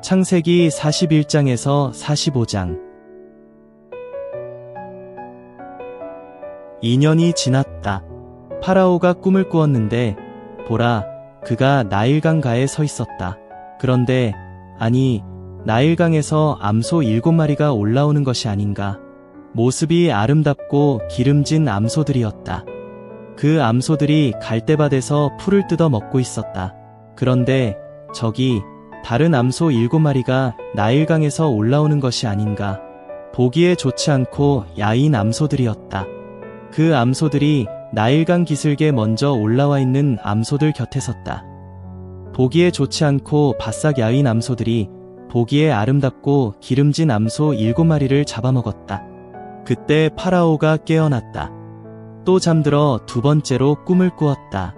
창세기 41장에서 45장. 2년이 지났다. 파라오가 꿈을 꾸었는데 보라, 그가 나일강가에 서 있었다. 그런데 아니, 나일강에서 암소 7마리가 올라오는 것이 아닌가. 모습이 아름답고 기름진 암소들이었다. 그 암소들이 갈대밭에서 풀을 뜯어 먹고 있었다. 그런데 저기 다른 암소 7마리가 나일강에서 올라오는 것이 아닌가. 보기에 좋지 않고 야인 암소들이었다. 그 암소들이 나일강 기슭에 먼저 올라와 있는 암소들 곁에 섰다. 보기에 좋지 않고 바싹 야윈 암소들이 보기에 아름답고 기름진 암소 7마리를 잡아먹었다. 그때 파라오가 깨어났다. 또 잠들어 두 번째로 꿈을 꾸었다.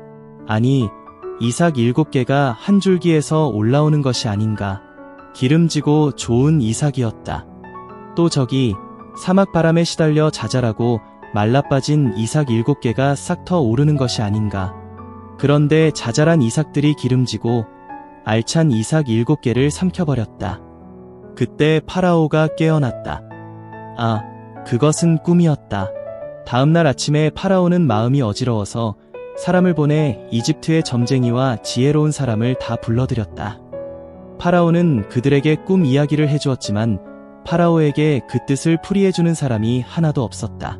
아니, 이삭 7개가 한 줄기에서 올라오는 것이 아닌가. 기름지고 좋은 이삭이었다. 또 저기 사막 바람에 시달려 자잘하고 말라빠진 이삭 7개가 싹 터 오르는 것이 아닌가. 그런데 자잘한 이삭들이 기름지고 알찬 이삭 7개를 삼켜버렸다. 그때 파라오가 깨어났다. 아, 그것은 꿈이었다. 다음날 아침에 파라오는 마음이 어지러워서 사람을 보내 이집트의 점쟁이와 지혜로운 사람을 다 불러들였다. 파라오는 그들에게 꿈 이야기를 해주었지만 파라오에게 그 뜻을 풀이해주는 사람이 하나도 없었다.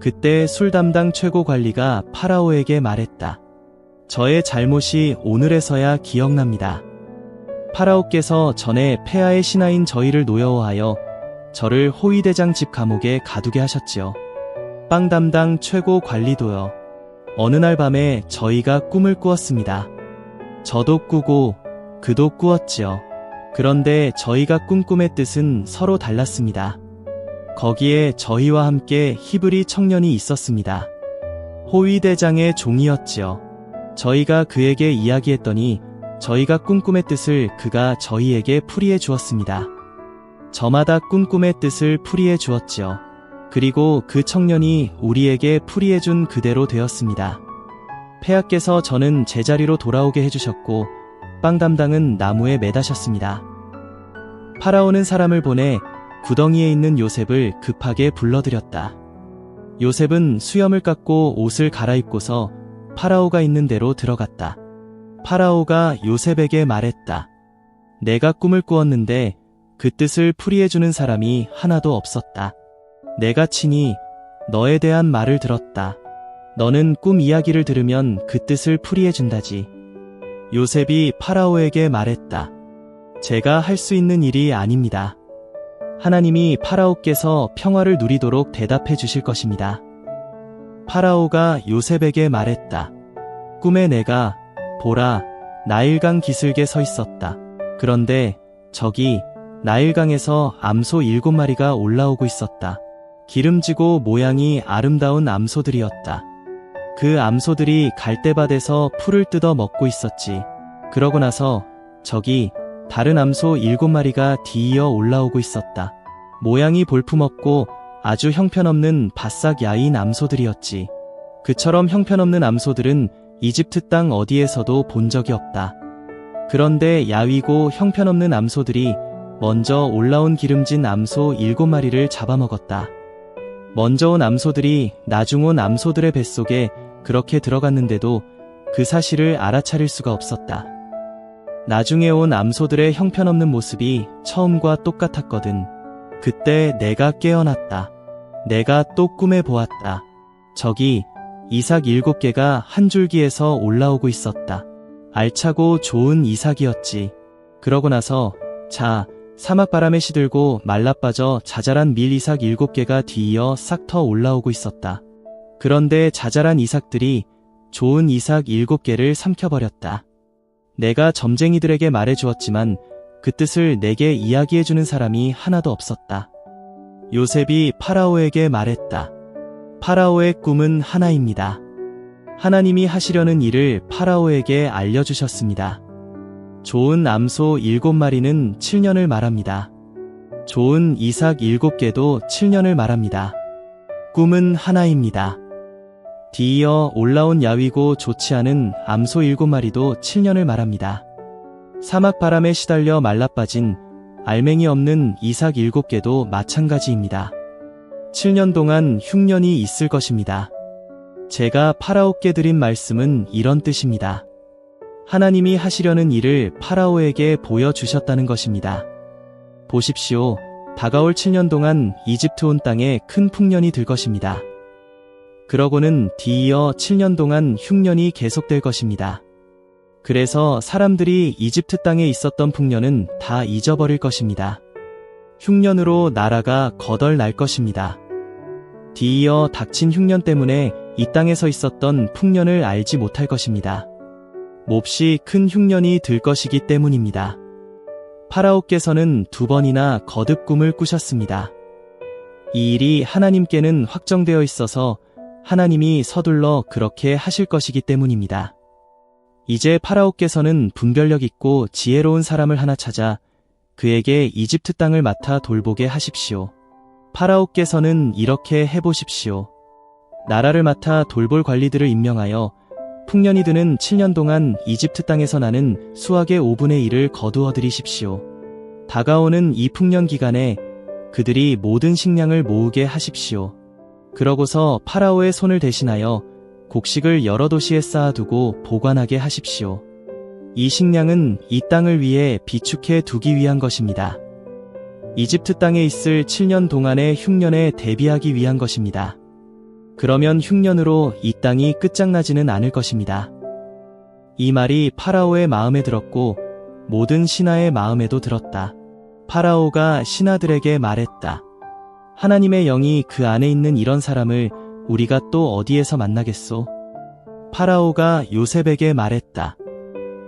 그때 술 담당 최고 관리가 파라오에게 말했다. 저의 잘못이 오늘에서야 기억납니다. 파라오께서 전에 폐하의 신하인 저희를 노여워하여 저를 호위대장 집 감옥에 가두게 하셨지요. 빵 담당 최고 관리도요. 어느 날 밤에 저희가 꿈을 꾸었습니다. 저도 꾸고 그도 꾸었지요. 그런데 저희가 꾼 꿈의 뜻은 서로 달랐습니다. 거기에 저희와 함께 히브리 청년이 있었습니다. 호위대장의 종이었지요. 저희가 그에게 이야기했더니 저희가 꾼 꿈의 뜻을 그가 저희에게 풀이해 주었습니다. 저마다 꾼 꿈의 뜻을 풀이해 주었지요. 그리고 그 청년이 우리에게 풀이해 준 그대로 되었습니다. 폐하께서 저는 제자리로 돌아오게 해주셨고 빵 담당은 나무에 매다셨습니다. 파라오는 사람을 보내 구덩이에 있는 요셉을 급하게 불러들였다. 요셉은 수염을 깎고 옷을 갈아입고서 파라오가 있는 데로 들어갔다. 파라오가 요셉에게 말했다. 내가 꿈을 꾸었는데 그 뜻을 풀이해주는 사람이 하나도 없었다. 내가 친히 너에 대한 말을 들었다. 너는 꿈 이야기를 들으면 그 뜻을 풀이해준다지. 요셉이 파라오에게 말했다. 제가 할 수 있는 일이 아닙니다. 하나님이 파라오께서 평화를 누리도록 대답해 주실 것입니다. 파라오가 요셉에게 말했다. 꿈에 내가 보라, 나일강 기슭에 서 있었다. 그런데 저기 나일강에서 암소 7마리가 올라오고 있었다. 기름지고 모양이 아름다운 암소들이었다. 그 암소들이 갈대밭에서 풀을 뜯어 먹고 있었지. 그러고 나서 저기 다른 암소 7마리가 뒤이어 올라오고 있었다. 모양이 볼품없고 아주 형편없는 바싹 야인 암소들이었지. 그처럼 형편없는 암소들은 이집트 땅 어디에서도 본 적이 없다. 그런데 야위고 형편없는 암소들이 먼저 올라온 기름진 암소 7마리를 잡아먹었다. 먼저 온 암소들이 나중 온 암소들의 뱃속에 그렇게 들어갔는데도 그 사실을 알아차릴 수가 없었다. 나중에 온 암소들의 형편없는 모습이 처음과 똑같았거든. 그때 내가 깨어났다. 내가 또 꿈에 보았다. 저기 이삭 7개가 한 줄기에서 올라오고 있었다. 알차고 좋은 이삭이었지. 그러고 나서 자, 사막 바람에 시들고 말라빠져 자잘한 밀 이삭 7개가 뒤이어 싹 터 올라오고 있었다. 그런데 자잘한 이삭들이 좋은 이삭 7개를 삼켜버렸다. 내가 점쟁이들에게 말해주었지만 그 뜻을 내게 이야기해주는 사람이 하나도 없었다. 요셉이 파라오에게 말했다. 파라오의 꿈은 하나입니다. 하나님이 하시려는 일을 파라오에게 알려주셨습니다. 좋은 암소 7마리는 7년을 말합니다. 좋은 이삭 7개도 7년을 말합니다. 꿈은 하나입니다. 뒤이어 올라온 야위고 좋지 않은 암소 7마리도 7년을 말합니다. 사막 바람에 시달려 말라빠진 알맹이 없는 이삭 7개도 마찬가지입니다. 7년 동안 흉년이 있을 것입니다. 제가 파라오께 드린 말씀은 이런 뜻입니다. 하나님이 하시려는 일을 파라오에게 보여주셨다는 것입니다. 보십시오. 다가올 7년 동안 이집트 온 땅에 큰 풍년이 들 것입니다. 그러고는 뒤이어 7년 동안 흉년이 계속될 것입니다. 그래서 사람들이 이집트 땅에 있었던 풍년은 다 잊어버릴 것입니다. 흉년으로 나라가 거덜날 것입니다. 뒤이어 닥친 흉년 때문에 이 땅에서 있었던 풍년을 알지 못할 것입니다. 몹시 큰 흉년이 들 것이기 때문입니다. 파라오께서는 2번이나 거듭 꿈을 꾸셨습니다. 이 일이 하나님께는 확정되어 있어서 하나님이 서둘러 그렇게 하실 것이기 때문입니다. 이제 파라오께서는 분별력 있고 지혜로운 사람을 하나 찾아 그에게 이집트 땅을 맡아 돌보게 하십시오. 파라오께서는 이렇게 해보십시오. 나라를 맡아 돌볼 관리들을 임명하여 풍년이 드는 7년 동안 이집트 땅에서 나는 수확의 5분의 1을 거두어 들이십시오. 다가오는 이 풍년 기간에 그들이 모든 식량을 모으게 하십시오. 그러고서 파라오의 손을 대신하여 곡식을 여러 도시에 쌓아두고 보관하게 하십시오. 이 식량은 이 땅을 위해 비축해 두기 위한 것입니다. 이집트 땅에 있을 7년 동안의 흉년에 대비하기 위한 것입니다. 그러면 흉년으로 이 땅이 끝장나지는 않을 것입니다. 이 말이 파라오의 마음에 들었고 모든 신하의 마음에도 들었다. 파라오가 신하들에게 말했다. 하나님의 영이 그 안에 있는 이런 사람을 우리가 또 어디에서 만나겠소? 파라오가 요셉에게 말했다.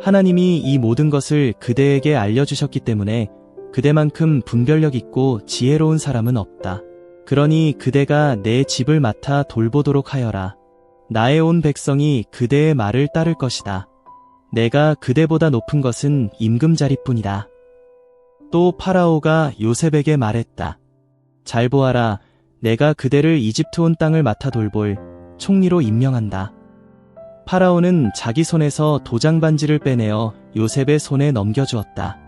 하나님이 이 모든 것을 그대에게 알려주셨기 때문에 그대만큼 분별력 있고 지혜로운 사람은 없다. 그러니 그대가 내 집을 맡아 돌보도록 하여라. 나의 온 백성이 그대의 말을 따를 것이다. 내가 그대보다 높은 것은 임금자리뿐이다. 또 파라오가 요셉에게 말했다. 잘 보아라. 내가 그대를 이집트 온 땅을 맡아 돌볼 총리로 임명한다. 파라오는 자기 손에서 도장 반지를 빼내어 요셉의 손에 넘겨주었다.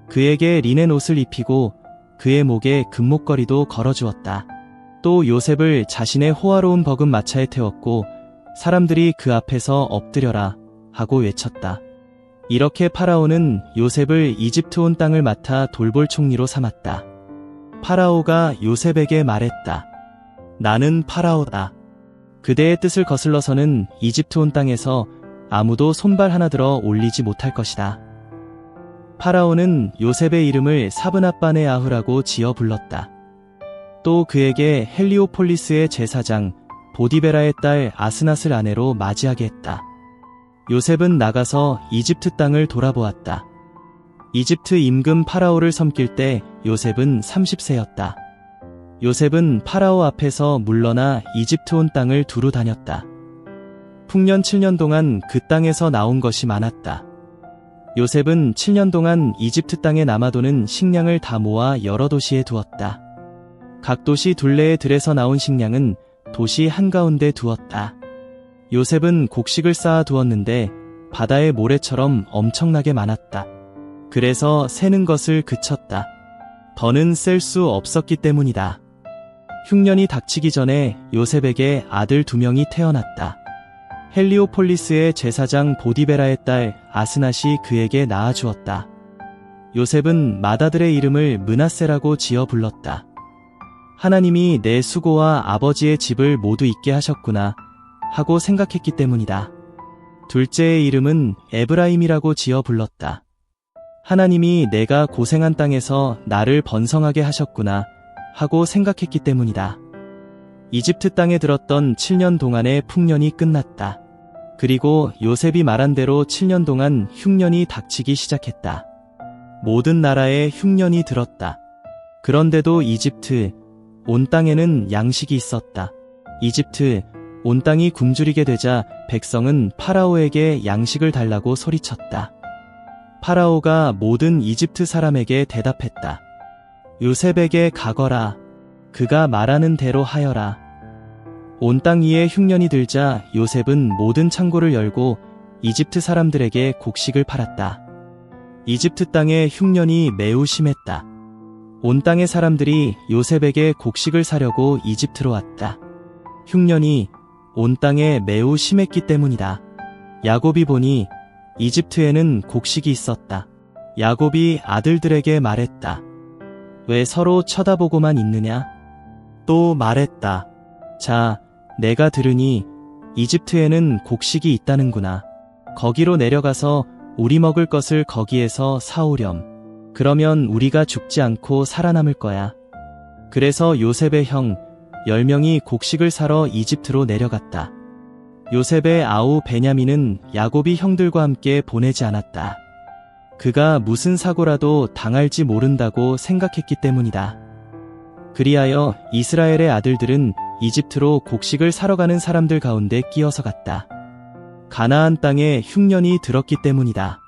그에게 리넨 옷을 입히고 그의 목에 금목걸이도 걸어주었다. 또 요셉을 자신의 호화로운 버금 마차에 태웠고 사람들이 그 앞에서 엎드려라 하고 외쳤다. 이렇게 파라오는 요셉을 이집트 온 땅을 맡아 돌볼 총리로 삼았다. 파라오가 요셉에게 말했다. 나는 파라오다. 그대의 뜻을 거슬러서는 이집트 온 땅에서 아무도 손발 하나 들어 올리지 못할 것이다. 파라오는 요셉의 이름을 사브낫바네 아흐라고 지어 불렀다. 또 그에게 헬리오폴리스의 제사장 보디베라의 딸 아스낫을 아내로 맞이하게 했다. 요셉은 나가서 이집트 땅을 돌아보았다. 이집트 임금 파라오를 섬길 때 요셉은 30세였다. 요셉은 파라오 앞에서 물러나 이집트 온 땅을 두루 다녔다. 풍년 7년 동안 그 땅에서 나온 것이 많았다. 요셉은 7년 동안 이집트 땅에 남아도는 식량을 다 모아 여러 도시에 두었다. 각 도시 둘레의 들에서 나온 식량은 도시 한가운데 두었다. 요셉은 곡식을 쌓아 두었는데 바다의 모래처럼 엄청나게 많았다. 그래서 세는 것을 그쳤다. 더는 셀 수 없었기 때문이다. 흉년이 닥치기 전에 요셉에게 아들 2명이 태어났다. 헬리오폴리스의 제사장 보디베라의 딸 아스낫이 그에게 낳아주었다. 요셉은 맏아들의 이름을 므낫세라고 지어 불렀다. 하나님이 내 수고와 아버지의 집을 모두 잊게 하셨구나 하고 생각했기 때문이다. 둘째의 이름은 에브라임이라고 지어 불렀다. 하나님이 내가 고생한 땅에서 나를 번성하게 하셨구나 하고 생각했기 때문이다. 이집트 땅에 들었던 7년 동안의 풍년이 끝났다. 그리고 요셉이 말한 대로 7년 동안 흉년이 닥치기 시작했다. 모든 나라에 흉년이 들었다. 그런데도 이집트 온 땅에는 양식이 있었다. 이집트 온 땅이 굶주리게 되자 백성은 파라오에게 양식을 달라고 소리쳤다. 파라오가 모든 이집트 사람에게 대답했다. 요셉에게 가거라. 그가 말하는 대로 하여라. 온 땅 위에 흉년이 들자 요셉은 모든 창고를 열고 이집트 사람들에게 곡식을 팔았다. 이집트 땅의 흉년이 매우 심했다. 온 땅의 사람들이 요셉에게 곡식을 사려고 이집트로 왔다. 흉년이 온 땅에 매우 심했기 때문이다. 야곱이 보니 이집트에는 곡식이 있었다. 야곱이 아들들에게 말했다. 왜 서로 쳐다보고만 있느냐? 또 말했다. 자, 내가 들으니 이집트에는 곡식이 있다는구나. 거기로 내려가서 우리 먹을 것을 거기에서 사오렴. 그러면 우리가 죽지 않고 살아남을 거야. 그래서 요셉의 형 10명이 곡식을 사러 이집트로 내려갔다. 요셉의 아우 베냐민은 야곱이 형들과 함께 보내지 않았다. 그가 무슨 사고라도 당할지 모른다고 생각했기 때문이다. 그리하여 이스라엘의 아들들은 이집트로 곡식을 사러 가는 사람들 가운데 끼어서 갔다. 가나안 땅에 흉년이 들었기 때문이다.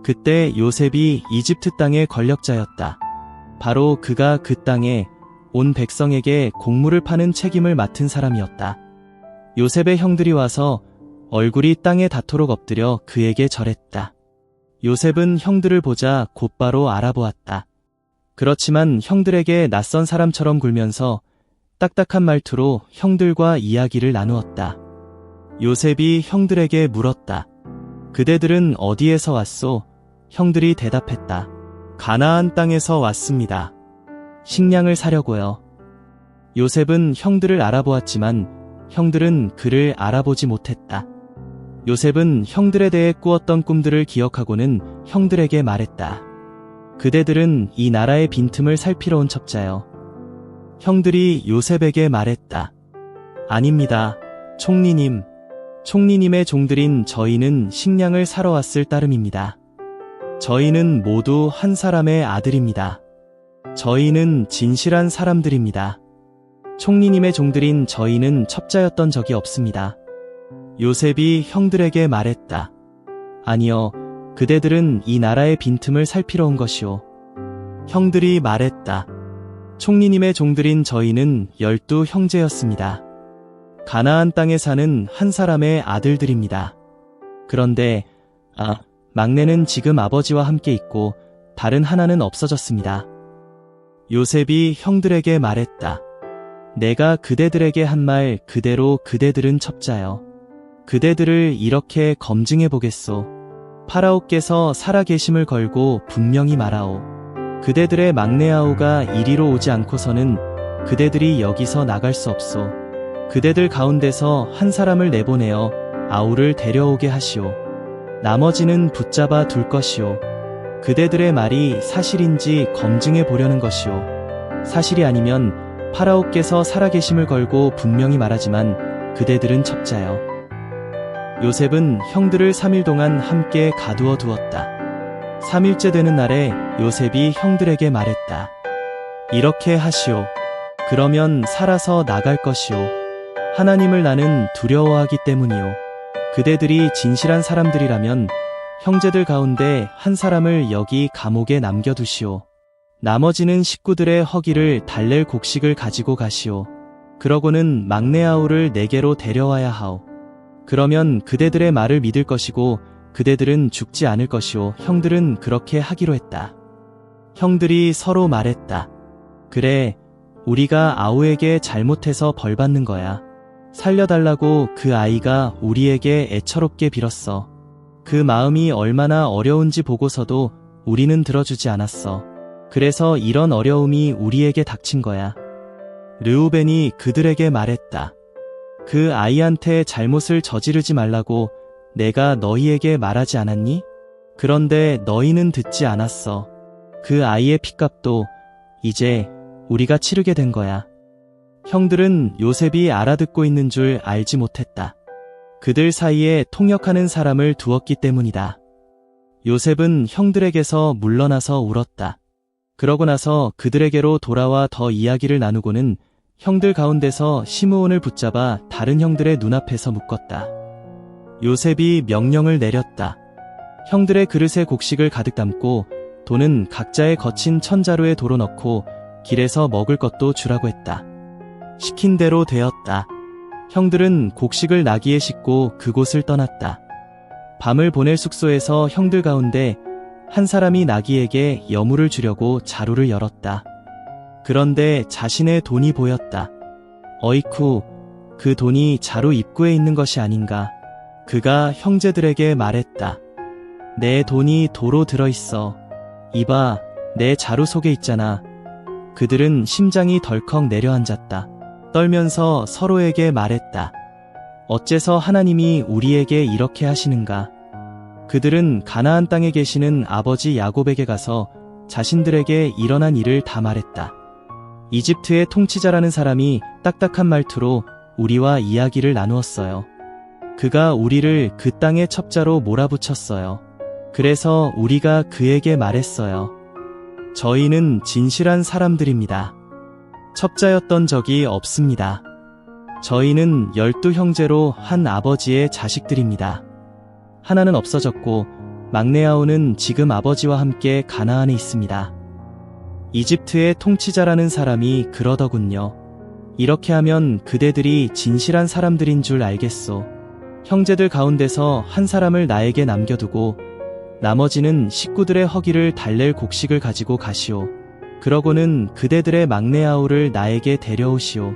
그때 요셉이 이집트 땅의 권력자였다. 바로 그가 그 땅에 온 백성에게 곡물을 파는 책임을 맡은 사람이었다. 요셉의 형들이 와서 얼굴이 땅에 닿도록 엎드려 그에게 절했다. 요셉은 형들을 보자 곧바로 알아보았다. 그렇지만 형들에게 낯선 사람처럼 굴면서 딱딱한 말투로 형들과 이야기를 나누었다. 요셉이 형들에게 물었다. 그대들은 어디에서 왔소? 형들이 대답했다. 가나안 땅에서 왔습니다. 식량을 사려고요. 요셉은 형들을 알아보았지만 형들은 그를 알아보지 못했다. 요셉은 형들에 대해 꾸었던 꿈들을 기억하고는 형들에게 말했다. 그대들은 이 나라의 빈틈을 살피러 온 첩자요. 형들이 요셉에게 말했다. 아닙니다, 총리님. 총리님의 종들인 저희는 식량을 사러 왔을 따름입니다. 저희는 모두 한 사람의 아들입니다. 저희는 진실한 사람들입니다. 총리님의 종들인 저희는 첩자였던 적이 없습니다. 요셉이 형들에게 말했다. 아니요, 그대들은 이 나라의 빈틈을 살피러 온 것이오. 형들이 말했다. 총리님의 종들인 저희는 12 형제였습니다. 가나안 땅에 사는 한 사람의 아들들입니다. 그런데 막내는 지금 아버지와 함께 있고 다른 하나는 없어졌습니다. 요셉이 형들에게 말했다. 내가 그대들에게 한 말 그대로 그대들은 첩자요. 그대들을 이렇게 검증해 보겠소. 파라오께서 살아계심을 걸고 분명히 말하오. 그대들의 막내 아우가 이리로 오지 않고서는 그대들이 여기서 나갈 수 없소. 그대들 가운데서 한 사람을 내보내어 아우를 데려오게 하시오. 나머지는 붙잡아 둘 것이오. 그대들의 말이 사실인지 검증해 보려는 것이오. 사실이 아니면 파라오께서 살아계심을 걸고 분명히 말하지만 그대들은 첩자요. 요셉은 형들을 3일 동안 함께 가두어 두었다. 3일째 되는 날에 요셉이 형들에게 말했다. 이렇게 하시오. 그러면 살아서 나갈 것이오. 하나님을 나는 두려워하기 때문이오. 그대들이 진실한 사람들이라면 형제들 가운데 한 사람을 여기 감옥에 남겨두시오. 나머지는 식구들의 허기를 달랠 곡식을 가지고 가시오. 그러고는 막내 아우를 내게로 데려와야 하오. 그러면 그대들의 말을 믿을 것이고 그대들은 죽지 않을 것이오. 형들은 그렇게 하기로 했다. 형들이 서로 말했다. 그래, 우리가 아우에게 잘못해서 벌 받는 거야. 살려달라고 그 아이가 우리에게 애처롭게 빌었어. 그 마음이 얼마나 어려운지 보고서도 우리는 들어주지 않았어. 그래서 이런 어려움이 우리에게 닥친 거야. 르우벤이 그들에게 말했다. 그 아이한테 잘못을 저지르지 말라고 내가 너희에게 말하지 않았니? 그런데 너희는 듣지 않았어. 그 아이의 핏값도 이제 우리가 치르게 된 거야. 형들은 요셉이 알아듣고 있는 줄 알지 못했다. 그들 사이에 통역하는 사람을 두었기 때문이다. 요셉은 형들에게서 물러나서 울었다. 그러고 나서 그들에게로 돌아와 더 이야기를 나누고는 형들 가운데서 시므온을 붙잡아 다른 형들의 눈앞에서 묶었다. 요셉이 명령을 내렸다. 형들의 그릇에 곡식을 가득 담고 돈은 각자의 거친 천자루에 도로 넣고 길에서 먹을 것도 주라고 했다. 시킨 대로 되었다. 형들은 곡식을 나귀에 싣고 그곳을 떠났다. 밤을 보낼 숙소에서 형들 가운데 한 사람이 나귀에게 여물을 주려고 자루를 열었다. 그런데 자신의 돈이 보였다. 어이쿠, 그 돈이 자루 입구에 있는 것이 아닌가. 그가 형제들에게 말했다. 내 돈이 도로 들어있어. 이봐, 내 자루 속에 있잖아. 그들은 심장이 덜컥 내려앉았다. 떨면서 서로에게 말했다. 어째서 하나님이 우리에게 이렇게 하시는가? 그들은 가나안 땅에 계시는 아버지 야곱에게 가서 자신들에게 일어난 일을 다 말했다. 이집트의 통치자라는 사람이 딱딱한 말투로 우리와 이야기를 나누었어요. 그가 우리를 그 땅의 첩자로 몰아붙였어요. 그래서 우리가 그에게 말했어요. 저희는 진실한 사람들입니다. 첩자였던 적이 없습니다. 저희는 12형제로 한 아버지의 자식들입니다. 하나는 없어졌고 막내 아우는 지금 아버지와 함께 가나안에 있습니다. 이집트의 통치자라는 사람이 그러더군요. 이렇게 하면 그대들이 진실한 사람들인 줄 알겠소. 형제들 가운데서 한 사람을 나에게 남겨두고 나머지는 식구들의 허기를 달랠 곡식을 가지고 가시오. 그러고는 그대들의 막내 아우를 나에게 데려오시오.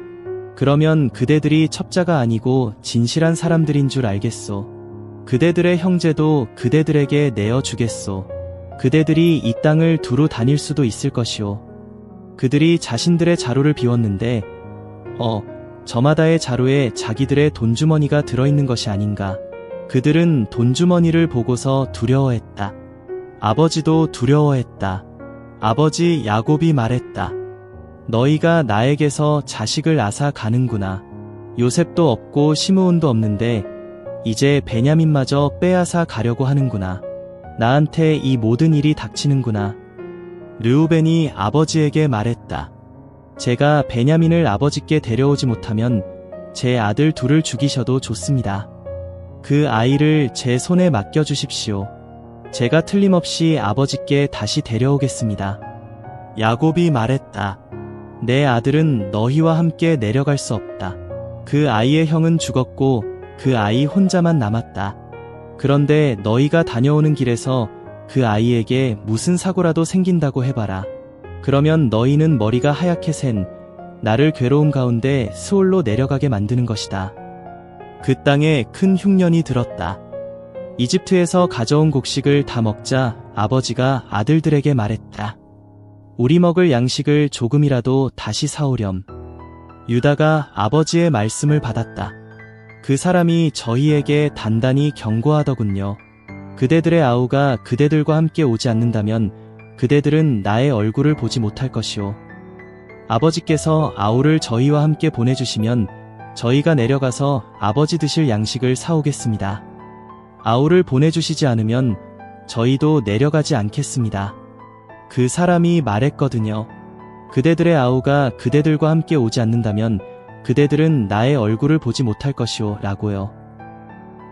그러면 그대들이 첩자가 아니고 진실한 사람들인 줄 알겠소. 그대들의 형제도 그대들에게 내어주겠소. 그대들이 이 땅을 두루 다닐 수도 있을 것이오. 그들이 자신들의 자루를 비웠는데 저마다의 자루에 자기들의 돈주머니가 들어있는 것이 아닌가. 그들은 돈주머니를 보고서 두려워했다. 아버지도 두려워했다. 아버지 야곱이 말했다. 너희가 나에게서 자식을 앗아 가는구나. 요셉도 없고 시므온도 없는데 이제 베냐민마저 빼앗아 가려고 하는구나. 나한테 이 모든 일이 닥치는구나. 르우벤이 아버지에게 말했다. 제가 베냐민을 아버지께 데려오지 못하면 제 아들 둘을 죽이셔도 좋습니다. 그 아이를 제 손에 맡겨주십시오. 제가 틀림없이 아버지께 다시 데려오겠습니다. 야곱이 말했다. 내 아들은 너희와 함께 내려갈 수 없다. 그 아이의 형은 죽었고 그 아이 혼자만 남았다. 그런데 너희가 다녀오는 길에서 그 아이에게 무슨 사고라도 생긴다고 해봐라. 그러면 너희는 머리가 하얗게 샌 나를 괴로움 가운데 스올로 내려가게 만드는 것이다. 그 땅에 큰 흉년이 들었다. 이집트에서 가져온 곡식을 다 먹자 아버지가 아들들에게 말했다. 우리 먹을 양식을 조금이라도 다시 사오렴. 유다가 아버지의 말씀을 받았다. 그 사람이 저희에게 단단히 경고하더군요. 그대들의 아우가 그대들과 함께 오지 않는다면 그대들은 나의 얼굴을 보지 못할 것이오. 아버지께서 아우를 저희와 함께 보내주시면 저희가 내려가서 아버지 드실 양식을 사오겠습니다. 아우를 보내주시지 않으면 저희도 내려가지 않겠습니다. 그 사람이 말했거든요. 그대들의 아우가 그대들과 함께 오지 않는다면 그대들은 나의 얼굴을 보지 못할 것이오 라고요.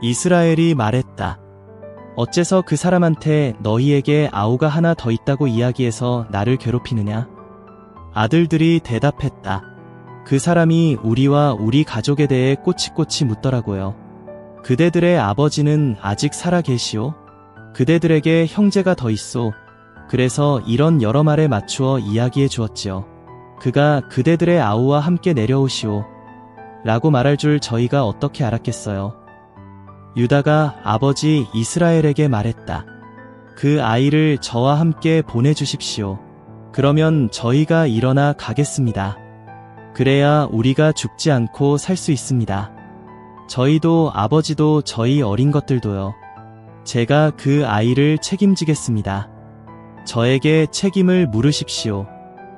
이스라엘이 말했다. 어째서 그 사람한테 너희에게 아우가 하나 더 있다고 이야기해서 나를 괴롭히느냐? 아들들이 대답했다. 그 사람이 우리와 우리 가족에 대해 꼬치꼬치 묻더라고요. 그대들의 아버지는 아직 살아 계시오? 그대들에게 형제가 더 있소. 그래서 이런 여러 말에 맞추어 이야기해 주었지요. 그가 그대들의 아우와 함께 내려오시오. 라고 말할 줄 저희가 어떻게 알았겠어요. 유다가 아버지 이스라엘에게 말했다. 그 아이를 저와 함께 보내주십시오. 그러면 저희가 일어나 가겠습니다. 그래야 우리가 죽지 않고 살 수 있습니다. 저희도 아버지도 저희 어린 것들도요. 제가 그 아이를 책임지겠습니다. 저에게 책임을 물으십시오.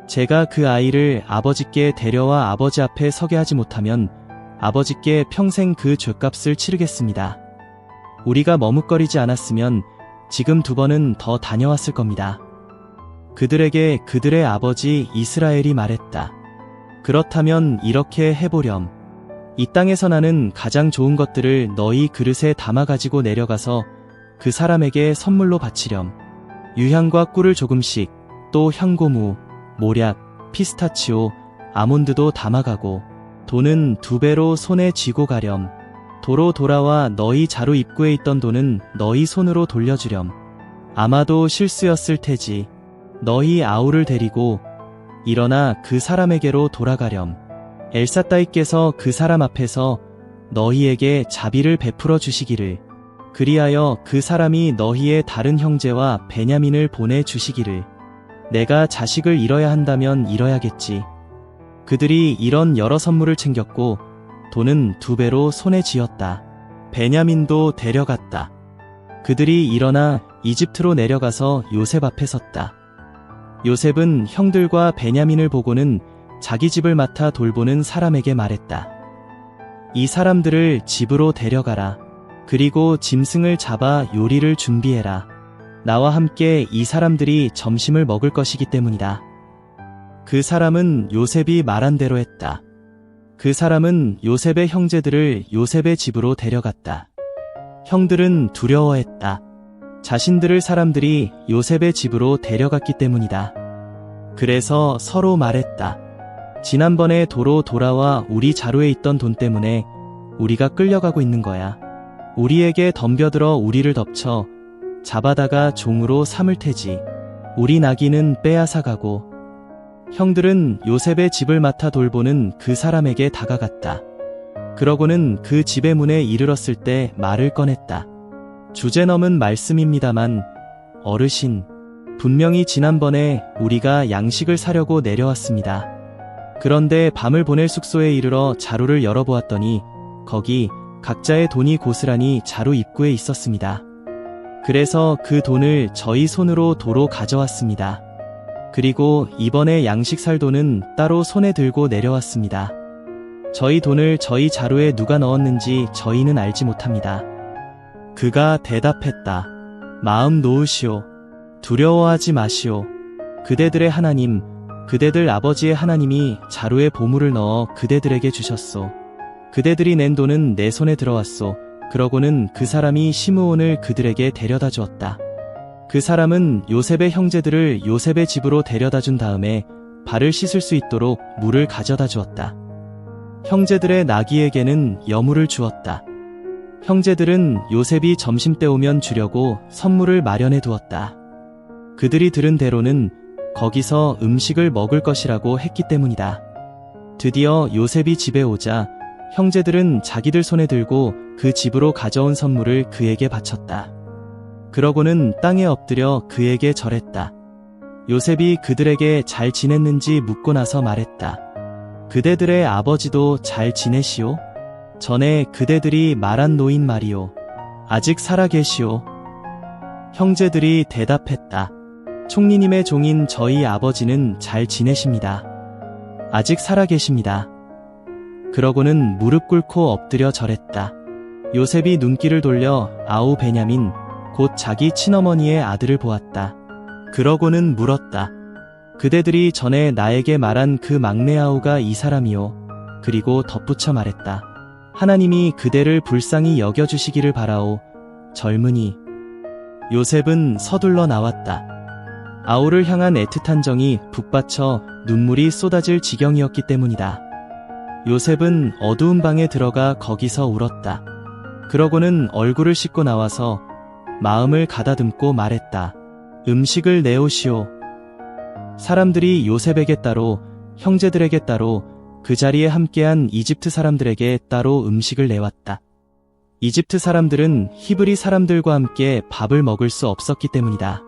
제가 그 아이를 아버지께 데려와 아버지 앞에 서게 하지 못하면 아버지께 평생 그 죗값을 치르겠습니다. 우리가 머뭇거리지 않았으면 지금 2번은 더 다녀왔을 겁니다. 그들에게 그들의 아버지 이스라엘이 말했다. 그렇다면 이렇게 해보렴. 이 땅에서 나는 가장 좋은 것들을 너희 그릇에 담아 가지고 내려가서 그 사람에게 선물로 바치렴. 유향과 꿀을 조금씩, 또 향고무, 모략, 피스타치오, 아몬드도 담아가고 돈은 2배로 손에 쥐고 가렴. 도로 돌아와 너희 자루 입구에 있던 돈은 너희 손으로 돌려주렴. 아마도 실수였을 테지. 너희 아우를 데리고 일어나 그 사람에게로 돌아가렴. 엘사따이께서 그 사람 앞에서 너희에게 자비를 베풀어 주시기를, 그리하여 그 사람이 너희의 다른 형제와 베냐민을 보내 주시기를. 내가 자식을 잃어야 한다면 잃어야겠지. 그들이 이런 여러 선물을 챙겼고 돈은 2배로 손에 쥐었다. 베냐민도 데려갔다. 그들이 일어나 이집트로 내려가서 요셉 앞에 섰다. 요셉은 형들과 베냐민을 보고는 자기 집을 맡아 돌보는 사람에게 말했다. 이 사람들을 집으로 데려가라. 그리고 짐승을 잡아 요리를 준비해라. 나와 함께 이 사람들이 점심을 먹을 것이기 때문이다. 그 사람은 요셉이 말한 대로 했다. 그 사람은 요셉의 형제들을 요셉의 집으로 데려갔다. 형들은 두려워했다. 자신들을 사람들이 요셉의 집으로 데려갔기 때문이다. 그래서 서로 말했다. 지난번에 도로 돌아와 우리 자루에 있던 돈 때문에 우리가 끌려가고 있는 거야. 우리에게 덤벼들어 우리를 덮쳐 잡아다가 종으로 삼을 테지. 우리 나귀는 빼앗아가고. 형들은 요셉의 집을 맡아 돌보는 그 사람에게 다가갔다. 그러고는 그 집의 문에 이르렀을 때 말을 꺼냈다. 주제넘은 말씀입니다만 어르신, 분명히 지난번에 우리가 양식을 사려고 내려왔습니다. 그런데 밤을 보낼 숙소에 이르러 자루를 열어보았더니 거기 각자의 돈이 고스란히 자루 입구에 있었습니다. 그래서 그 돈을 저희 손으로 도로 가져왔습니다. 그리고 이번에 양식 살 돈은 따로 손에 들고 내려왔습니다. 저희 돈을 저희 자루에 누가 넣었는지 저희는 알지 못합니다. 그가 대답했다. 마음 놓으시오. 두려워하지 마시오. 그대들의 하나님, 그대들 아버지의 하나님이 자루에 보물을 넣어 그대들에게 주셨소. 그대들이 낸 돈은 내 손에 들어왔소. 그러고는 그 사람이 시므온을 그들에게 데려다 주었다. 그 사람은 요셉의 형제들을 요셉의 집으로 데려다 준 다음에 발을 씻을 수 있도록 물을 가져다 주었다. 형제들의 나귀에게는 여물을 주었다. 형제들은 요셉이 점심때 오면 주려고 선물을 마련해 두었다. 그들이 들은 대로는 거기서 음식을 먹을 것이라고 했기 때문이다. 드디어 요셉이 집에 오자 형제들은 자기들 손에 들고 그 집으로 가져온 선물을 그에게 바쳤다. 그러고는 땅에 엎드려 그에게 절했다. 요셉이 그들에게 잘 지냈는지 묻고 나서 말했다. 그대들의 아버지도 잘 지내시오? 전에 그대들이 말한 노인 말이오. 아직 살아계시오? 형제들이 대답했다. 총리님의 종인 저희 아버지는 잘 지내십니다. 아직 살아계십니다. 그러고는 무릎 꿇고 엎드려 절했다. 요셉이 눈길을 돌려 아우 베냐민, 곧 자기 친어머니의 아들을 보았다. 그러고는 물었다. 그대들이 전에 나에게 말한 그 막내 아우가 이 사람이오. 그리고 덧붙여 말했다. 하나님이 그대를 불쌍히 여겨주시기를 바라오. 젊은이. 요셉은 서둘러 나왔다. 아우를 향한 애틋한 정이 북받쳐 눈물이 쏟아질 지경이었기 때문이다. 요셉은 어두운 방에 들어가 거기서 울었다. 그러고는 얼굴을 씻고 나와서 마음을 가다듬고 말했다. 음식을 내오시오. 사람들이 요셉에게 따로, 형제들에게 따로, 그 자리에 함께한 이집트 사람들에게 따로 음식을 내왔다. 이집트 사람들은 히브리 사람들과 함께 밥을 먹을 수 없었기 때문이다.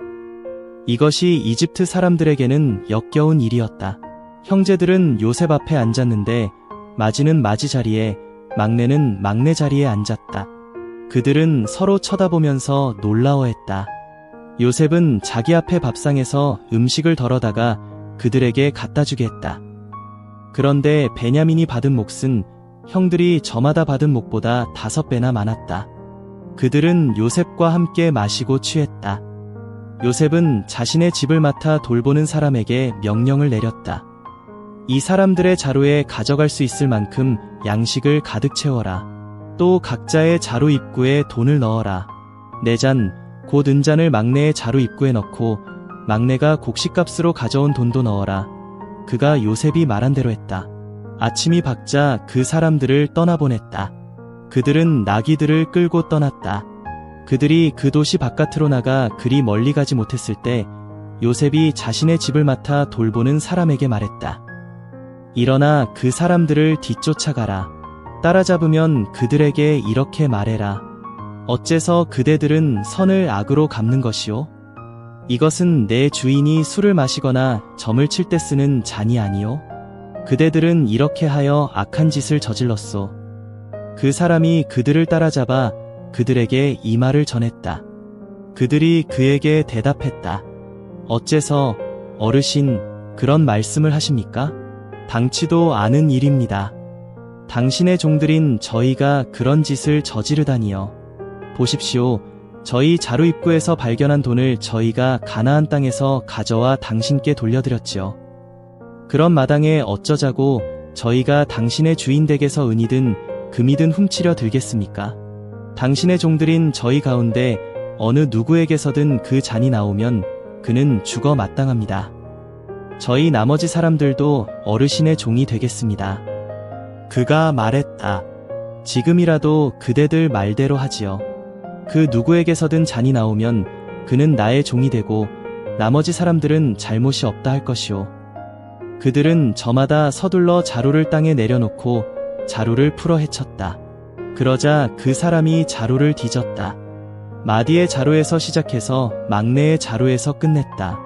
이것이 이집트 사람들에게는 역겨운 일이었다. 형제들은 요셉 앞에 앉았는데 마지는 마지 자리에, 막내는 막내 자리에 앉았다. 그들은 서로 쳐다보면서 놀라워했다. 요셉은 자기 앞에 밥상에서 음식을 덜어다가 그들에게 갖다 주게 했다. 그런데 베냐민이 받은 몫은 형들이 저마다 받은 몫보다 5배나 많았다. 그들은 요셉과 함께 마시고 취했다. 요셉은 자신의 집을 맡아 돌보는 사람에게 명령을 내렸다. 이 사람들의 자루에 가져갈 수 있을 만큼 양식을 가득 채워라. 또 각자의 자루 입구에 돈을 넣어라. 4잔, 곧 은잔을 막내의 자루 입구에 넣고 막내가 곡식값으로 가져온 돈도 넣어라. 그가 요셉이 말한 대로 했다. 아침이 밝자 그 사람들을 떠나보냈다. 그들은 나귀들을 끌고 떠났다. 그들이 그 도시 바깥으로 나가 그리 멀리 가지 못했을 때 요셉이 자신의 집을 맡아 돌보는 사람에게 말했다. 일어나 그 사람들을 뒤쫓아가라. 따라잡으면 그들에게 이렇게 말해라. 어째서 그대들은 선을 악으로 갚는 것이오? 이것은 내 주인이 술을 마시거나 점을 칠 때 쓰는 잔이 아니오? 그대들은 이렇게 하여 악한 짓을 저질렀소. 그 사람이 그들을 따라잡아 그들에게 이 말을 전했다. 그들이 그에게 대답했다. 어째서 어르신 그런 말씀을 하십니까? 당치도 않은 일입니다. 당신의 종들인 저희가 그런 짓을 저지르다니요. 보십시오. 저희 자루 입구에서 발견한 돈을 저희가 가나안 땅에서 가져와 당신께 돌려드렸지요. 그런 마당에 어쩌자고 저희가 당신의 주인 댁에서 은이든 금이든 훔치려 들겠습니까? 당신의 종들인 저희 가운데 어느 누구에게서든 그 잔이 나오면 그는 죽어 마땅합니다. 저희 나머지 사람들도 어르신의 종이 되겠습니다. 그가 말했다. 지금이라도 그대들 말대로 하지요. 그 누구에게서든 잔이 나오면 그는 나의 종이 되고 나머지 사람들은 잘못이 없다 할 것이오. 그들은 저마다 서둘러 자루를 땅에 내려놓고 자루를 풀어 헤쳤다. 그러자 그 사람이 자루를 뒤졌다. 마디의 자루에서 시작해서 막내의 자루에서 끝냈다.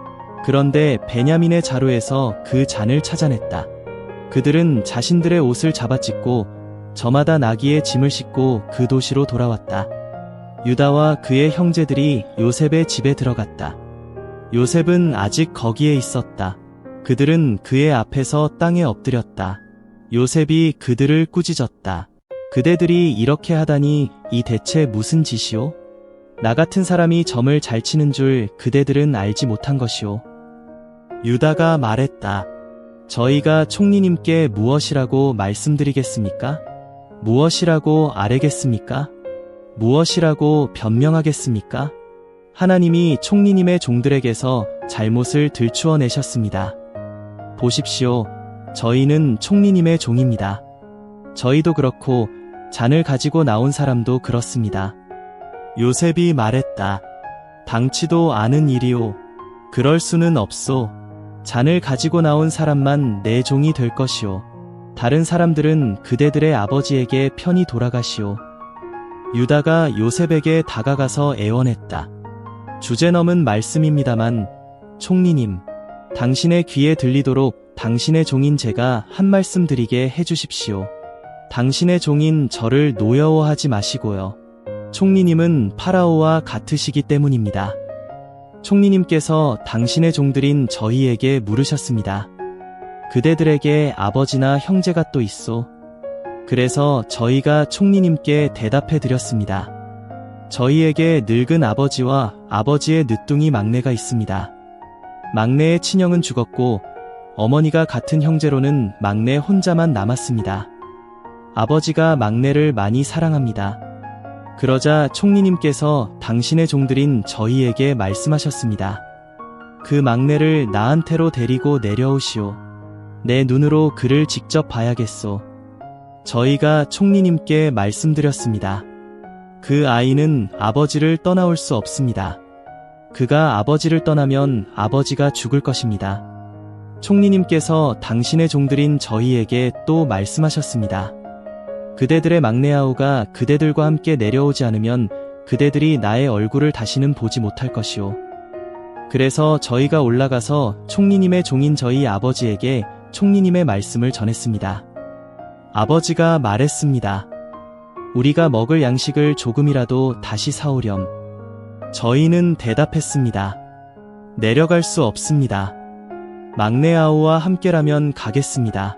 그런데 베냐민의 자루에서 그 잔을 찾아냈다. 그들은 자신들의 옷을 잡아찢고 저마다 나귀의 짐을 싣고 그 도시로 돌아왔다. 유다와 그의 형제들이 요셉의 집에 들어갔다. 요셉은 아직 거기에 있었다. 그들은 그의 앞에서 땅에 엎드렸다. 요셉이 그들을 꾸짖었다. 그대들이 이렇게 하다니 이 대체 무슨 짓이오? 나 같은 사람이 점을 잘 치는 줄 그대들은 알지 못한 것이오. 유다가 말했다. 저희가 총리님께 무엇이라고 말씀드리겠습니까? 무엇이라고 아뢰겠습니까? 무엇이라고 변명하겠습니까? 하나님이 총리님의 종들에게서 잘못을 들추어내셨습니다. 보십시오. 저희는 총리님의 종입니다. 저희도 그렇고 잔을 가지고 나온 사람도 그렇습니다. 요셉이 말했다. 당치도 않은 일이오. 그럴 수는 없소. 잔을 가지고 나온 사람만 내 종이 될 것이오. 다른 사람들은 그대들의 아버지에게 편히 돌아가시오. 유다가 요셉에게 다가가서 애원했다. 주제넘은 말씀입니다만 총리님, 당신의 귀에 들리도록 당신의 종인 제가 한 말씀 드리게 해주십시오. 당신의 종인 저를 노여워하지 마시고요. 총리님은 파라오와 같으시기 때문입니다. 총리님께서 당신의 종들인 저희에게 물으셨습니다. 그대들에게 아버지나 형제가 또 있소? 그래서 저희가 총리님께 대답해 드렸습니다. 저희에게 늙은 아버지와 아버지의 늦둥이 막내가 있습니다. 막내의 친형은 죽었고 어머니가 같은 형제로는 막내 혼자만 남았습니다. 아버지가 막내를 많이 사랑합니다. 그러자 총리님께서 당신의 종들인 저희에게 말씀하셨습니다. 그 막내를 나한테로 데리고 내려오시오. 내 눈으로 그를 직접 봐야겠소. 저희가 총리님께 말씀드렸습니다. 그 아이는 아버지를 떠나올 수 없습니다. 그가 아버지를 떠나면 아버지가 죽을 것입니다. 총리님께서 당신의 종들인 저희에게 또 말씀하셨습니다. 그대들의 막내 아우가 그대들과 함께 내려오지 않으면 그대들이 나의 얼굴을 다시는 보지 못할 것이오. 그래서 저희가 올라가서 총리님의 종인 저희 아버지에게 총리님의 말씀을 전했습니다. 아버지가 말했습니다. 우리가 먹을 양식을 조금이라도 다시 사오렴. 저희는 대답했습니다. 내려갈 수 없습니다. 막내 아우와 함께라면 가겠습니다.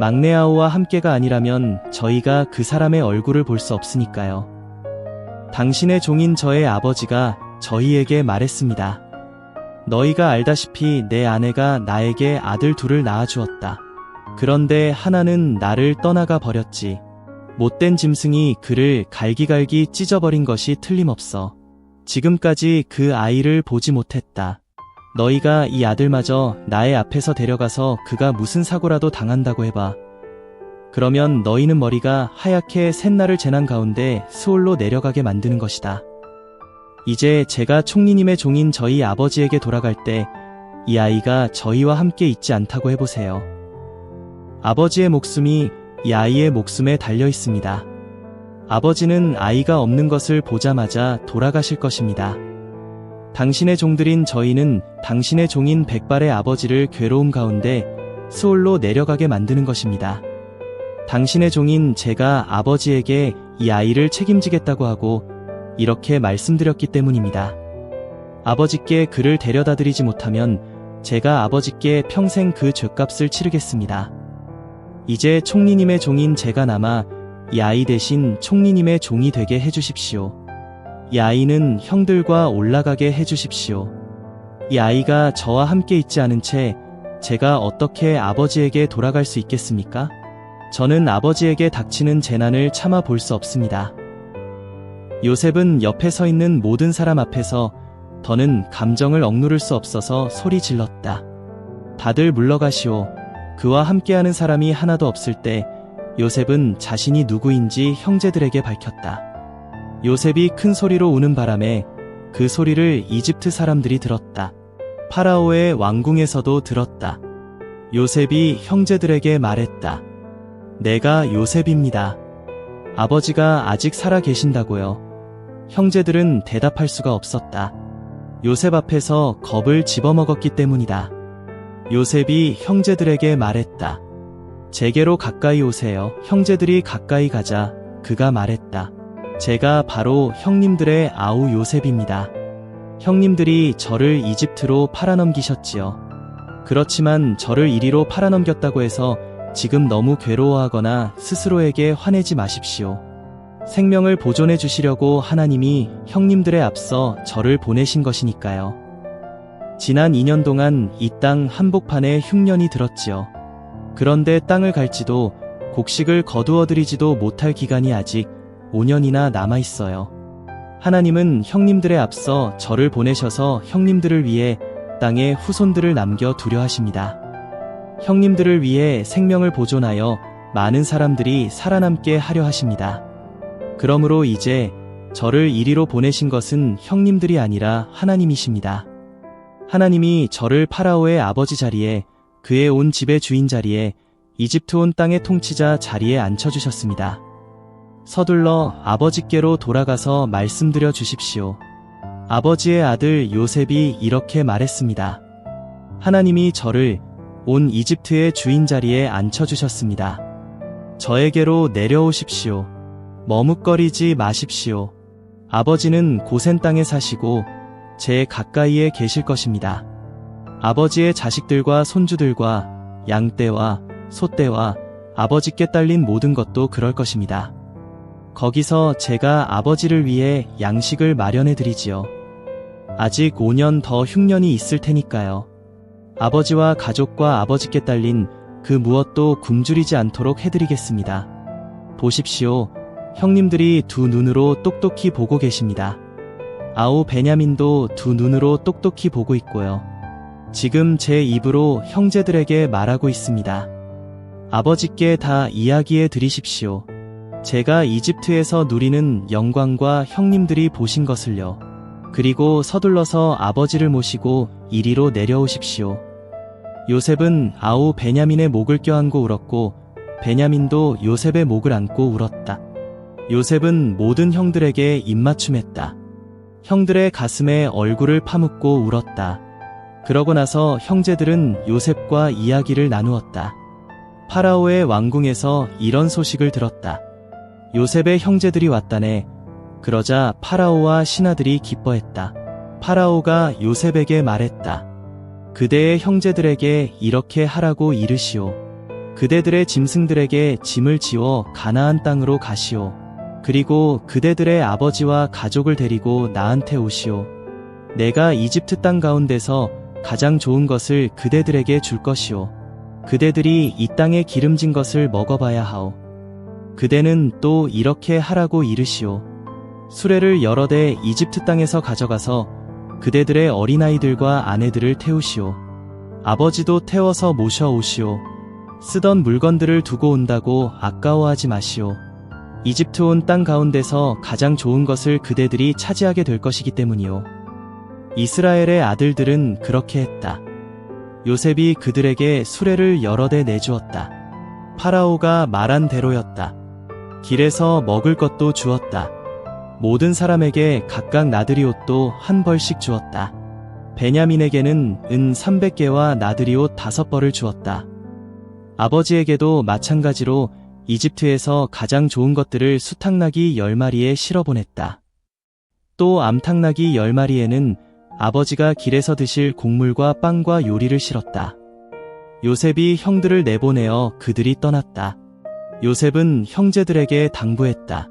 막내 아우와 함께가 아니라면 저희가 그 사람의 얼굴을 볼 수 없으니까요. 당신의 종인 저의 아버지가 저희에게 말했습니다. 너희가 알다시피 내 아내가 나에게 아들 둘을 낳아주었다. 그런데 하나는 나를 떠나가 버렸지. 못된 짐승이 그를 갈기갈기 찢어버린 것이 틀림없어. 지금까지 그 아이를 보지 못했다. 너희가 이 아들마저 나의 앞에서 데려가서 그가 무슨 사고라도 당한다고 해봐. 그러면 너희는 머리가 하얗게 샛날을 재난 가운데 스올로 내려가게 만드는 것이다. 이제 제가 총리님의 종인 저희 아버지에게 돌아갈 때 이 아이가 저희와 함께 있지 않다고 해보세요. 아버지의 목숨이 이 아이의 목숨에 달려 있습니다. 아버지는 아이가 없는 것을 보자마자 돌아가실 것입니다. 당신의 종들인 저희는 당신의 종인 백발의 아버지를 괴로움 가운데 수올로 내려가게 만드는 것입니다. 당신의 종인 제가 아버지에게 이 아이를 책임지겠다고 하고 이렇게 말씀드렸기 때문입니다. 아버지께 그를 데려다 드리지 못하면 제가 아버지께 평생 그 죗값을 치르겠습니다. 이제 총리님의 종인 제가 남아 이 아이 대신 총리님의 종이 되게 해주십시오. 이 아이는 형들과 올라가게 해주십시오. 이 아이가 저와 함께 있지 않은 채 제가 어떻게 아버지에게 돌아갈 수 있겠습니까? 저는 아버지에게 닥치는 재난을 참아 볼 수 없습니다. 요셉은 옆에 서 있는 모든 사람 앞에서 더는 감정을 억누를 수 없어서 소리 질렀다. 다들 물러가시오. 그와 함께하는 사람이 하나도 없을 때 요셉은 자신이 누구인지 형제들에게 밝혔다. 요셉이 큰 소리로 우는 바람에 그 소리를 이집트 사람들이 들었다. 파라오의 왕궁에서도 들었다. 요셉이 형제들에게 말했다. 내가 요셉입니다. 아버지가 아직 살아 계신다고요. 형제들은 대답할 수가 없었다. 요셉 앞에서 겁을 집어먹었기 때문이다. 요셉이 형제들에게 말했다. 제게로 가까이 오세요. 형제들이 가까이 가자 그가 말했다. 제가 바로 형님들의 아우 요셉입니다. 형님들이 저를 이집트로 팔아넘기셨지요. 그렇지만 저를 이리로 팔아넘겼다고 해서 지금 너무 괴로워하거나 스스로에게 화내지 마십시오. 생명을 보존해 주시려고 하나님이 형님들에 앞서 저를 보내신 것이니까요. 지난 2년 동안 이 땅 한복판에 흉년이 들었지요. 그런데 땅을 갈지도 곡식을 거두어들이지도 못할 기간이 아직 5년이나 남아있어요. 하나님은 형님들에 앞서 저를 보내셔서 형님들을 위해 땅에 후손들을 남겨 두려 하십니다. 형님들을 위해 생명을 보존하여 많은 사람들이 살아남게 하려 하십니다. 그러므로 이제 저를 이리로 보내신 것은 형님들이 아니라 하나님이십니다. 하나님이 저를 파라오의 아버지 자리에 그의 온 집의 주인 자리에 이집트 온 땅의 통치자 자리에 앉혀주셨습니다. 서둘러 아버지께로 돌아가서 말씀드려 주십시오. 아버지의 아들 요셉이 이렇게 말했습니다. 하나님이 저를 온 이집트의 주인 자리에 앉혀주셨습니다. 저에게로 내려오십시오. 머뭇거리지 마십시오. 아버지는 고센 땅에 사시고 제 가까이에 계실 것입니다. 아버지의 자식들과 손주들과 양떼와 소떼와 아버지께 딸린 모든 것도 그럴 것입니다. 거기서 제가 아버지를 위해 양식을 마련해 드리지요. 아직 5년 더 흉년이 있을 테니까요. 아버지와 가족과 아버지께 딸린 그 무엇도 굶주리지 않도록 해드리겠습니다. 보십시오. 형님들이 두 눈으로 똑똑히 보고 계십니다. 아우 베냐민도 두 눈으로 똑똑히 보고 있고요. 지금 제 입으로 형제들에게 말하고 있습니다. 아버지께 다 이야기해 드리십시오. 제가 이집트에서 누리는 영광과 형님들이 보신 것을요. 그리고 서둘러서 아버지를 모시고 이리로 내려오십시오. 요셉은 아우 베냐민의 목을 껴안고 울었고 베냐민도 요셉의 목을 안고 울었다. 요셉은 모든 형들에게 입맞춤했다. 형들의 가슴에 얼굴을 파묻고 울었다. 그러고 나서 형제들은 요셉과 이야기를 나누었다. 파라오의 왕궁에서 이런 소식을 들었다. 요셉의 형제들이 왔다네. 그러자 파라오와 신하들이 기뻐했다. 파라오가 요셉에게 말했다. 그대의 형제들에게 이렇게 하라고 이르시오. 그대들의 짐승들에게 짐을 지워 가나안 땅으로 가시오. 그리고 그대들의 아버지와 가족을 데리고 나한테 오시오. 내가 이집트 땅 가운데서 가장 좋은 것을 그대들에게 줄 것이오. 그대들이 이 땅에 기름진 것을 먹어봐야 하오. 그대는 또 이렇게 하라고 이르시오. 수레를 여러 대 이집트 땅에서 가져가서 그대들의 어린아이들과 아내들을 태우시오. 아버지도 태워서 모셔오시오. 쓰던 물건들을 두고 온다고 아까워하지 마시오. 이집트 온 땅 가운데서 가장 좋은 것을 그대들이 차지하게 될 것이기 때문이요. 이스라엘의 아들들은 그렇게 했다. 요셉이 그들에게 수레를 여러 대 내주었다. 파라오가 말한 대로였다. 길에서 먹을 것도 주었다. 모든 사람에게 각각 나들이 옷도 한 벌씩 주었다. 베냐민에게는 은 300개와 나들이 옷 5벌을 주었다. 아버지에게도 마찬가지로 이집트에서 가장 좋은 것들을 수탉나귀 10마리에 실어 보냈다. 또 암탉나귀 10마리에는 아버지가 길에서 드실 곡물과 빵과 요리를 실었다. 요셉이 형들을 내보내어 그들이 떠났다. 요셉은 형제들에게 당부했다.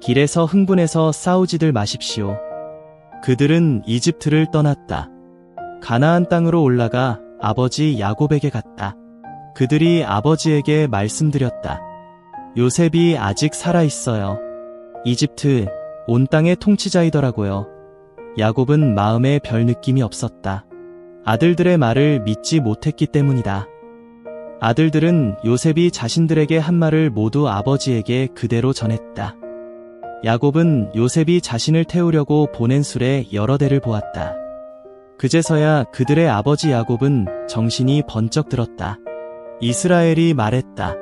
길에서 흥분해서 싸우지들 마십시오. 그들은 이집트를 떠났다. 가나안 땅으로 올라가 아버지 야곱에게 갔다. 그들이 아버지에게 말씀드렸다. 요셉이 아직 살아있어요. 이집트 온 땅의 통치자이더라고요. 야곱은 마음에 별 느낌이 없었다. 아들들의 말을 믿지 못했기 때문이다. 아들들은 요셉이 자신들에게 한 말을 모두 아버지에게 그대로 전했다. 야곱은 요셉이 자신을 태우려고 보낸 수레 여러 대를 보았다. 그제서야 그들의 아버지 야곱은 정신이 번쩍 들었다. 이스라엘이 말했다.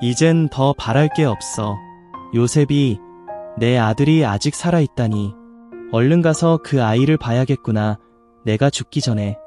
이젠 더 바랄 게 없어. 요셉이 내 아들이 아직 살아있다니. 얼른 가서 그 아이를 봐야겠구나. 내가 죽기 전에.